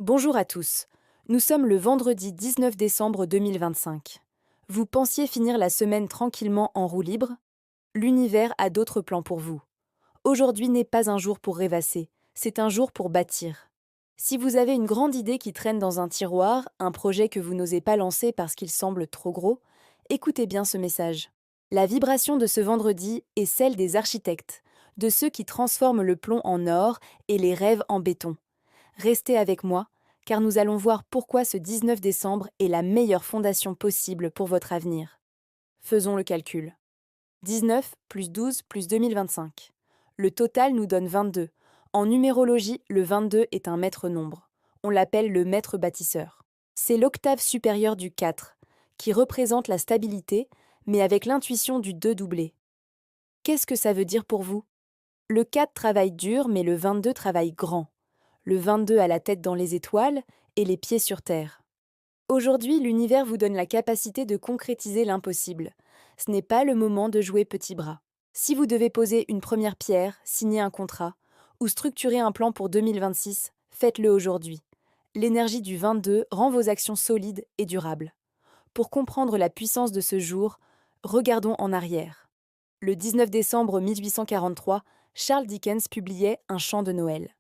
Bonjour à tous. Nous sommes le vendredi 19 décembre 2025. Vous pensiez finir la semaine tranquillement en roue libre? L'univers a d'autres plans pour vous. Aujourd'hui n'est pas un jour pour rêvasser, c'est un jour pour bâtir. Si vous avez une grande idée qui traîne dans un tiroir, un projet que vous n'osez pas lancer parce qu'il semble trop gros, écoutez bien ce message. La vibration de ce vendredi est celle des architectes, de ceux qui transforment le plomb en or et les rêves en béton. Restez avec moi, car nous allons voir pourquoi ce 19 décembre est la meilleure fondation possible pour votre avenir. Faisons le calcul. 19 plus 12 plus 2025. Le total nous donne 22. En numérologie, le 22 est un maître nombre. On l'appelle le maître bâtisseur. C'est l'octave supérieure du 4, qui représente la stabilité, mais avec l'intuition du 2 doublé. Qu'est-ce que ça veut dire pour vous? Le 4 travaille dur, mais le 22 travaille grand. Le 22 a la tête dans les étoiles et les pieds sur terre. Aujourd'hui, l'univers vous donne la capacité de concrétiser l'impossible. Ce n'est pas le moment de jouer petit bras. Si vous devez poser une première pierre, signer un contrat ou structurer un plan pour 2026, faites-le aujourd'hui. L'énergie du 22 rend vos actions solides et durables. Pour comprendre la puissance de ce jour, regardons en arrière. Le 19 décembre 1843, Charles Dickens publiait Un chant de Noël.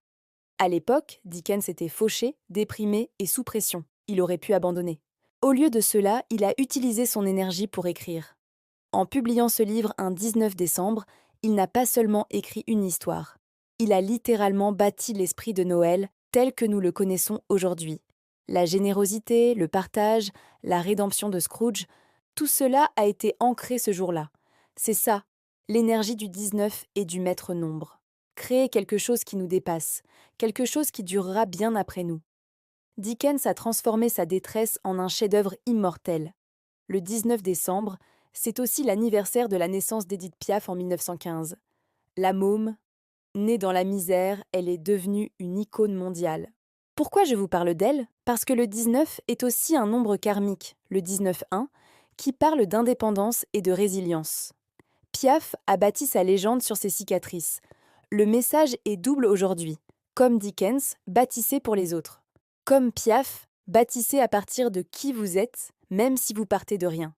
À l'époque, Dickens était fauché, déprimé et sous pression. Il aurait pu abandonner. Au lieu de cela, il a utilisé son énergie pour écrire. En publiant ce livre un 19 décembre, il n'a pas seulement écrit une histoire. Il a littéralement bâti l'esprit de Noël tel que nous le connaissons aujourd'hui. La générosité, le partage, la rédemption de Scrooge, tout cela a été ancré ce jour-là. C'est ça, l'énergie du 19 et du maître nombre. Créer quelque chose qui nous dépasse, quelque chose qui durera bien après nous. Dickens a transformé sa détresse en un chef-d'œuvre immortel. Le 19 décembre, c'est aussi l'anniversaire de la naissance d'Édith Piaf en 1915. La môme, née dans la misère, elle est devenue une icône mondiale. Pourquoi je vous parle d'elle? Parce que le 19 est aussi un nombre karmique, le 19-1, qui parle d'indépendance et de résilience. Piaf a bâti sa légende sur ses cicatrices. Le message est double aujourd'hui. Comme Dickens, bâtissez pour les autres. Comme Piaf, bâtissez à partir de qui vous êtes, même si vous partez de rien.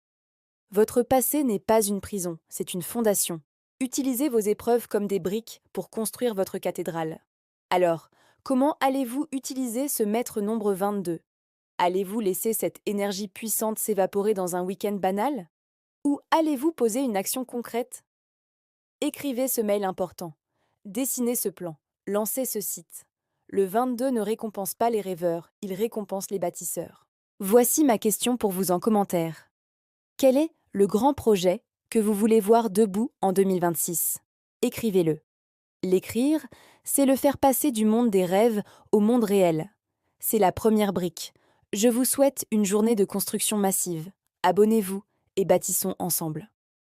Votre passé n'est pas une prison, c'est une fondation. Utilisez vos épreuves comme des briques pour construire votre cathédrale. Alors, comment allez-vous utiliser ce maître nombre 22? Allez-vous laisser cette énergie puissante s'évaporer dans un week-end banal? Ou allez-vous poser une action concrète? Écrivez ce mail important. Dessinez ce plan. Lancez ce site. Le 22 ne récompense pas les rêveurs, il récompense les bâtisseurs. Voici ma question pour vous en commentaire. Quel est le grand projet que vous voulez voir debout en 2026? Écrivez-le. L'écrire, c'est le faire passer du monde des rêves au monde réel. C'est la première brique. Je vous souhaite une journée de construction massive. Abonnez-vous et bâtissons ensemble.